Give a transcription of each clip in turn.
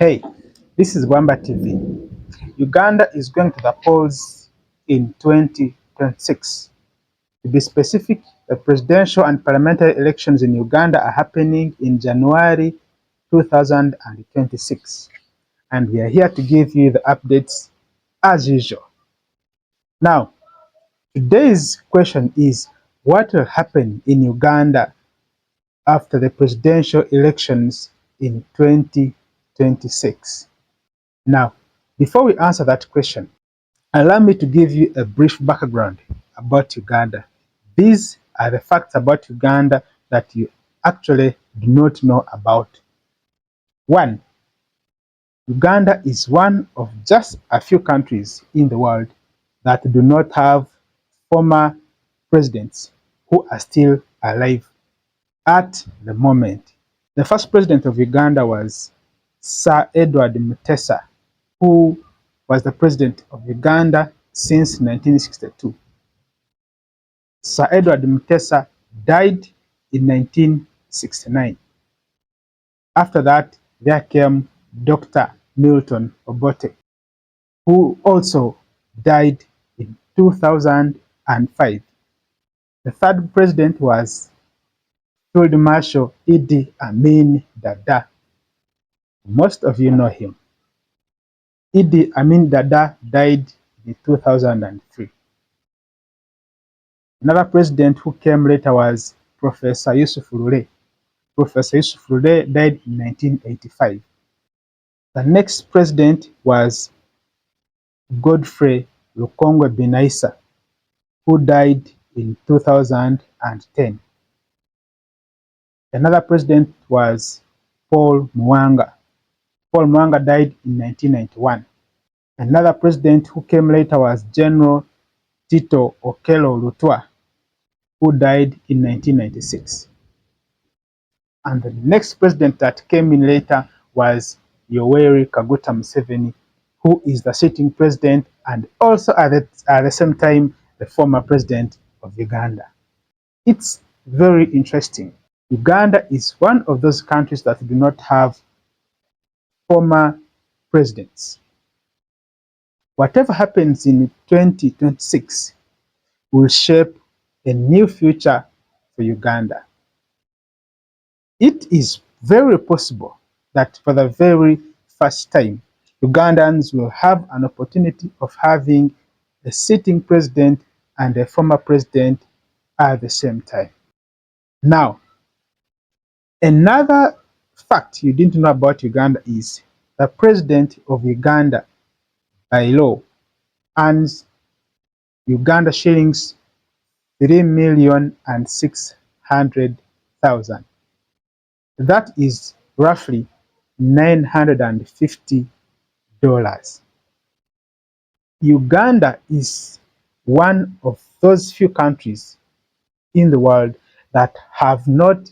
Hey, this is Wamba TV. Uganda is going to the polls in 2026. To be specific, the presidential and parliamentary elections in Uganda are happening in January 2026. And we are here to give you the updates as usual. Now, today's question is, what will happen in Uganda after the presidential elections in 2026? Now, before we answer that question, allow me to give you a brief background about Uganda. These are the facts about Uganda that you actually do not know about. 1. Uganda is one of just a few countries in the world that do not have former presidents who are still alive at the moment. The first president of Uganda was Sir Edward Mutesa, who was the president of Uganda since 1962. Sir Edward Mutesa died in 1969. After that, there came Dr. Milton Obote, who also died in 2005. The third president was Field Marshal Idi Amin Dada. Most of you know him. Idi Amin Dada died in 2003. Another president who came later was Professor Yusuf Lule. Professor Yusuf Lule died in 1985. The next president was Godfrey Lukongwe Binaisa, who died in 2010. Another president was Paul Mwanga. Paul Mwanga died in 1991. Another president who came later was General Tito Okello Lutwa, who died in 1996. And the next president that came in later was Yoweri Kaguta Museveni, who is the sitting president and also at the same time the former president of Uganda. It's very interesting. Uganda is one of those countries that do not have former presidents. Whatever happens in 2026 will shape a new future for Uganda. It is very possible that for the very first time, Ugandans will have an opportunity of having a sitting president and a former president at the same time. Now, another fact you didn't know about Uganda is the president of Uganda, by law, earns Uganda shillings 3,600,000. That is roughly $950. Uganda is one of those few countries in the world that have not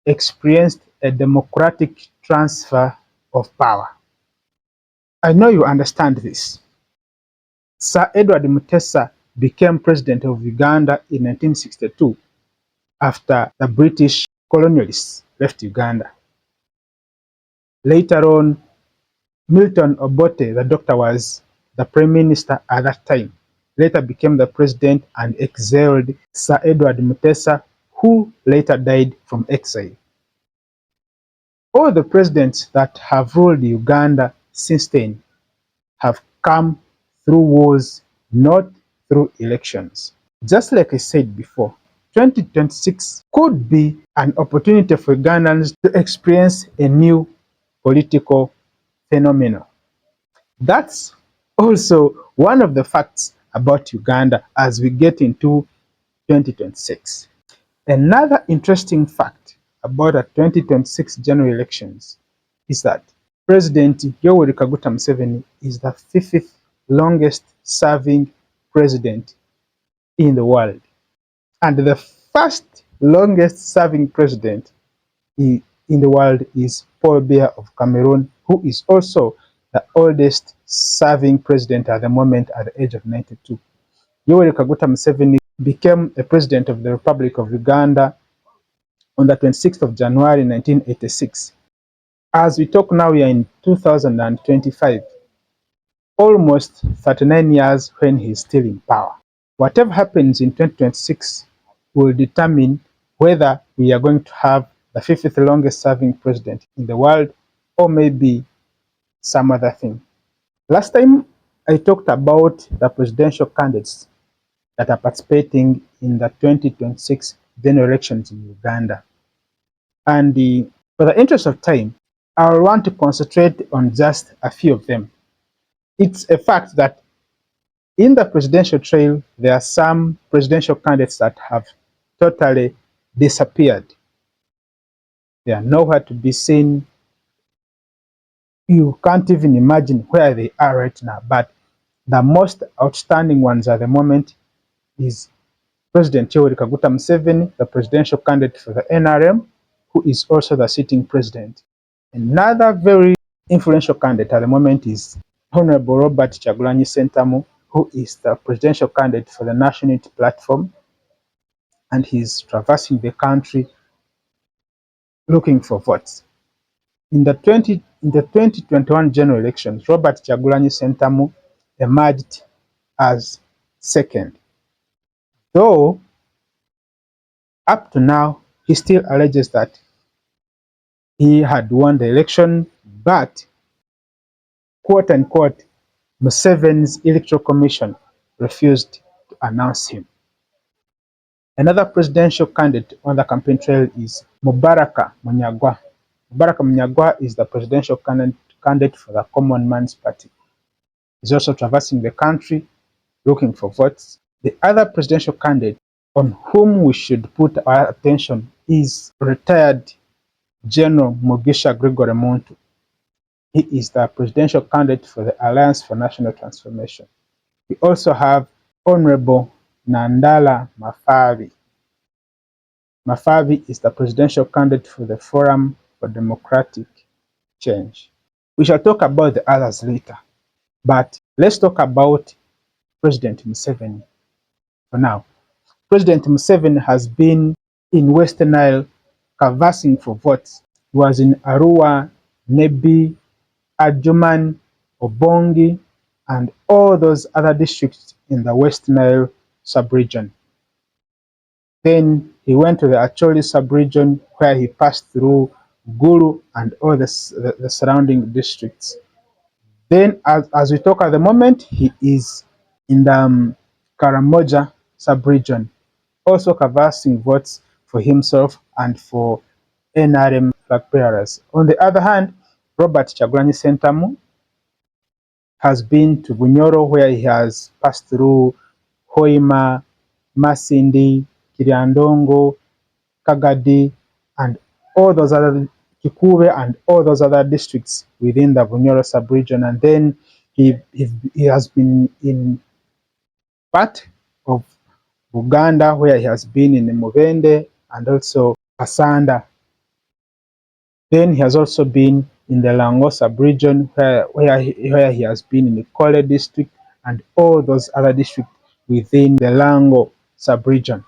experienced a democratic transfer of power. I know you understand this. Sir Edward Mutesa became president of Uganda in 1962 after the British colonialists left Uganda. Later on, Milton Obote, the doctor, was the prime minister at that time, later became the president and exiled Sir Edward Mutesa, who later died from exile. All the presidents that have ruled Uganda since then have come through wars, not through elections. Just like I said before, 2026 could be an opportunity for Ugandans to experience a new political phenomenon. That's also one of the facts about Uganda as we get into 2026. Another interesting fact about the 2026 general elections is that President Yoweri Kaguta Museveni is the fifth longest serving president in the world. And the first longest serving president in the world is Paul Biya of Cameroon, who is also the oldest serving president at the moment at the age of 92. Yoweri Kaguta Museveni became the president of the Republic of Uganda on the 26th of January 1986. As we talk now, we are in 2025, almost 39 years when he's still in power. Whatever happens in 2026 will determine whether we are going to have the fifth longest serving president in the world or maybe some other thing. Last time I talked about the presidential candidates that are participating in the 2026 general elections in Uganda. And for the interest of time, I want to concentrate on just a few of them. It's a fact that in the presidential trail, there are some presidential candidates that have totally disappeared. They are nowhere to be seen. You can't even imagine where they are right now. But the most outstanding ones at the moment is President Yoweri Kaguta Museveni, the presidential candidate for the NRM, who is also the sitting president. Another very influential candidate at the moment is Honorable Robert Kyagulanyi Ssentamu, who is the presidential candidate for the National Unity Platform, and he's traversing the country looking for votes. In the 2021 general elections, Robert Kyagulanyi Ssentamu emerged as second. Though up to now, he still alleges that he had won the election, but quote unquote, Museveni's electoral commission refused to announce him. Another presidential candidate on the campaign trail is Mubaraka Munyagwa. Mubaraka Munyagwa is the presidential candidate for the Common Man's Party. He's also traversing the country looking for votes. The other presidential candidate on whom we should put our attention is retired General Mugisha Gregory Muntu. He is the presidential candidate for the Alliance for National Transformation. We also have Honorable Nandala Mafabi. Mafabi is the presidential candidate for the Forum for Democratic Change. We shall talk about the others later, but let's talk about President Museveni for now. President Museveni has been in Western Nile canvassing for votes. He was in Arua, Nebbi, Adjuman, Obongi, and all those other districts in the West Nile sub-region. Then he went to the Acholi sub-region where he passed through Gulu and all the surrounding districts. Then as we talk at the moment, he is in the Karamoja sub-region, also canvassing votes for himself and for NRM flag bearers. On the other hand, Robert Kyagulanyi Ssentamu has been to Bunyoro where he has passed through Hoima, Masindi, Kiryandongo, Kagadi, and all those other Kikube and all those other districts within the Bunyoro sub-region. And then he has been in part of Uganda where he has been in Mubende and also Kasanda. Then he has also been in the Lango sub-region where he has been in the Kole district and all those other districts within the Lango sub-region.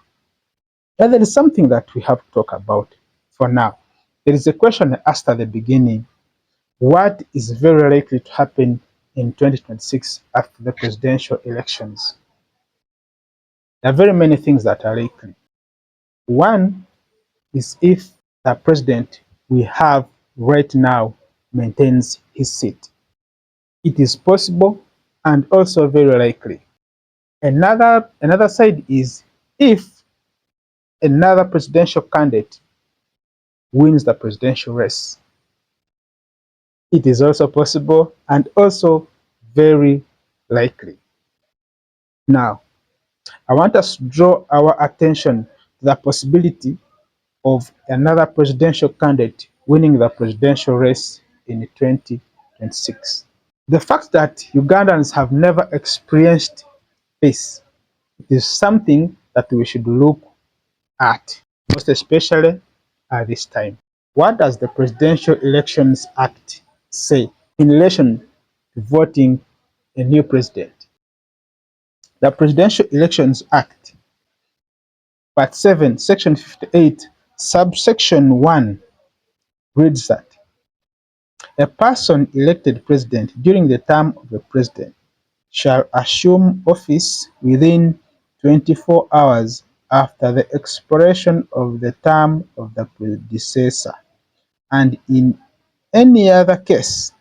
And there is something that we have to talk about for now. There is a question I asked at the beginning. What is very likely to happen in 2026 after the presidential elections? There are very many things that are likely. One is if the president we have right now maintains his seat. It is possible and also very likely. Another side is if another presidential candidate wins the presidential race. It is also possible and also very likely. Now, I want us to draw our attention to the possibility of another presidential candidate winning the presidential race in 2026. The fact that Ugandans have never experienced this is something that we should look at, most especially at this time. What does the Presidential Elections Act say in relation to voting a new president? The Presidential Elections Act, Part 7, Section 58, Subsection 1 reads that A person elected president during the term of a president shall assume office within 24 hours after the expiration of the term of the predecessor, and in any other case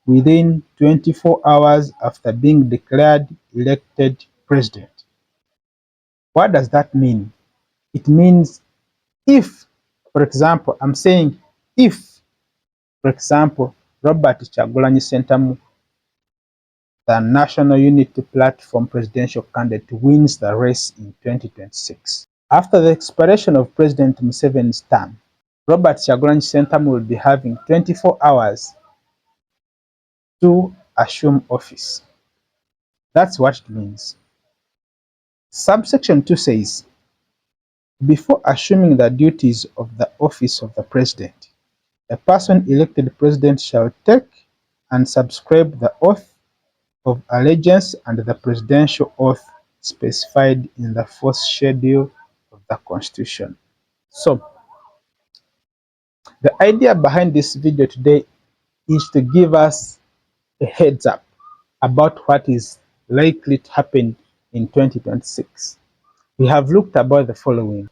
within 24 hours after being declared elected president. What does that mean? It means if, for example, I'm saying if, for example, Robert Kyagulanyi Ssentamu, the National Unity Platform presidential candidate, wins the race in 2026. After the expiration of President Museveni's term, Robert Kyagulanyi Ssentamu will be having 24 hours to assume office. That's what it means. Subsection 2 says, before assuming the duties of the office of the president, a person elected president shall take and subscribe the oath of allegiance and the presidential oath specified in the fourth schedule of the Constitution. So, the idea behind this video today is to give us a heads up about what is likely to happen in 2026. We have looked about the following.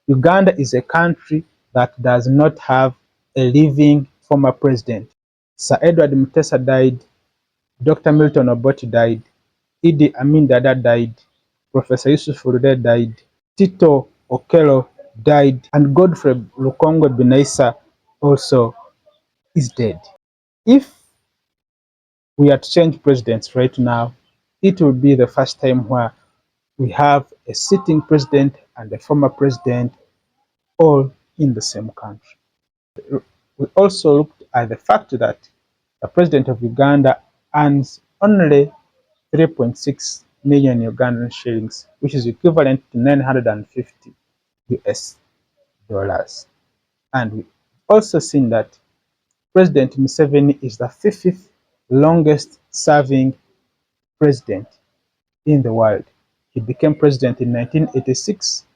Uganda is a country that does not have a living former president. Sir Edward Mutesa died, Dr. Milton Obote died, Idi Amin Dada died, Professor Yusuf Rude died, Tito Okello died, and Godfrey Lukongwe Binaisa also is dead. If we are to change presidents right now, it will be the first time where we have a sitting president and a former president all in the same country. We also looked at the fact that the president of Uganda earns only 3.6 million Ugandan shillings, which is equivalent to 950 US dollars. And we also seen that President Museveni is the fifth longest serving president in the world. He became president in 1986.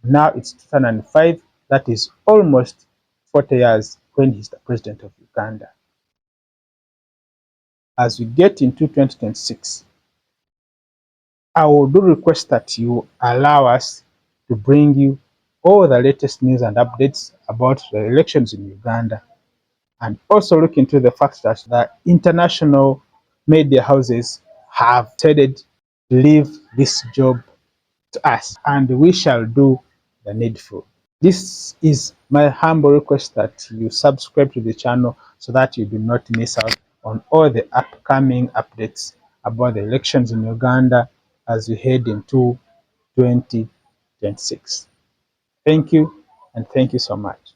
Now it's 2005. That is almost 40 years when he's the president of Uganda. As we get into 2026, I would do request that you allow us to bring you all the latest news and updates about the elections in Uganda, and also look into the fact that the international media houses have decided to leave this job to us, and we shall do the needful. This is my humble request that you subscribe to the channel so that you do not miss out on all the upcoming updates about the elections in Uganda as we head into 2026. Thank you, and thank you so much.